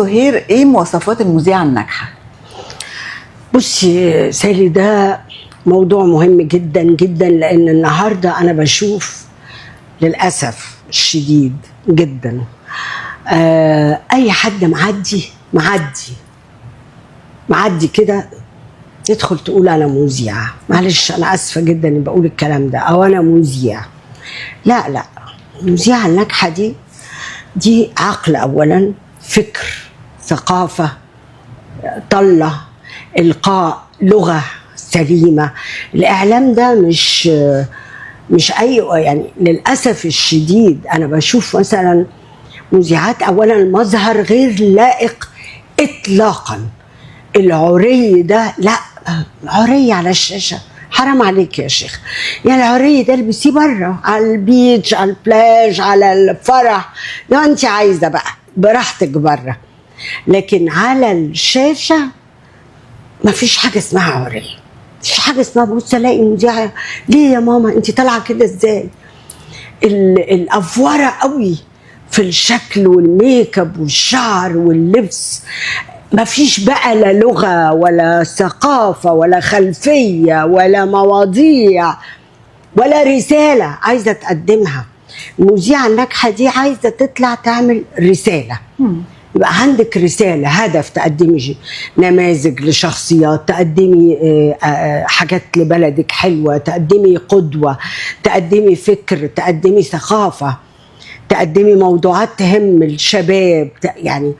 سهير، ايه مواصفات المذيعة الناجحة؟ بصي سالي، ده موضوع مهم جدا جدا، لان النهارده انا بشوف للاسف الشديد جدا اي حد معدي كده تدخل تقول انا مذيعه. معلش انا اسفه جدا اني بقول الكلام ده، او انا مذيع. لا، المذيعه الناجحه دي عقل اولا، فكر، ثقافه، طله، القاء، لغه سليمه. الاعلام ده مش اي، يعني للاسف الشديد انا بشوف مثلا مذيعات اولا المظهر غير لائق اطلاقا. العري ده، لا، عري على الشاشه حرام عليك يا شيخ. يعني العري ده البسيه بره على البيتش، على البلاج، على الفرح، لو انت عايزه بقى براحتك بره، لكن على الشاشه ما فيش حاجه اسمها عري. مفيش حاجه اسمها بص الاقي مذيعه ليه يا ماما انت طالعه كده ازاي. الافوره قوي في الشكل والميك اب والشعر واللبس. مفيش بقى لا لغه ولا ثقافه ولا خلفيه ولا مواضيع ولا رساله عايزه تقدمها. المذيعه الناجحه دي عايزه تطلع تعمل رساله، يبقى عندك رسالة، هدف، تقدمي نماذج لشخصيات، تقدمي حاجات لبلدك حلوة، تقدمي قدوة، تقدمي فكر، تقدمي ثقافة، تقدمي موضوعات تهم الشباب يعني.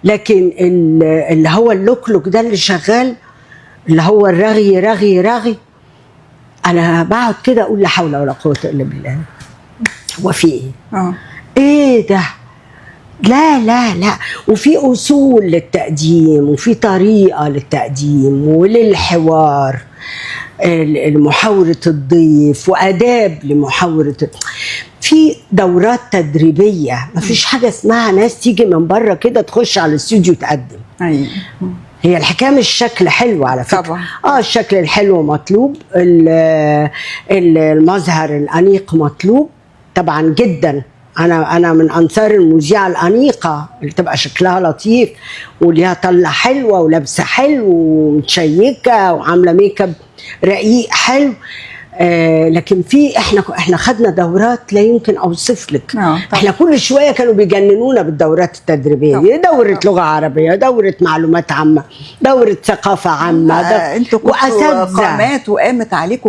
لكن اللي هو اللوكلوك ده اللي شغال، اللي هو الرغي رغي رغي، أنا بقعد كده أقول لا حول ولا قوة إلا بالله. هو في إيه؟ إيه ده؟ لا، وفي أصول للتقديم، وفي طريقة للتقديم وللحوار، لمحاورة الضيف، وآداب لمحاورة، في دورات تدريبية. مفيش حاجة اسمها ناس تيجي من بره كده تخش على الاستوديو تقدم. أيوة. هي الحكاية مش شكل حلو على فكرة طبعا. الشكل الحلو مطلوب، المظهر الأنيق مطلوب طبعا جدا. أنا من أنصار المذيعة الأنيقة اللي تبقى شكلها لطيف وليها طلة حلوة ولابسة حلو ومتشيكة وعاملة ميك اب رقيق حلو. لكن في احنا خدنا دورات لا يمكن اوصف لك. احنا كل شويه كانوا بيجننونا بالدورات التدريبيه، دوره لغه عربيه، دوره معلومات عامه، دوره ثقافه عامه. انتوا كنتوا قامات وقامت عليكم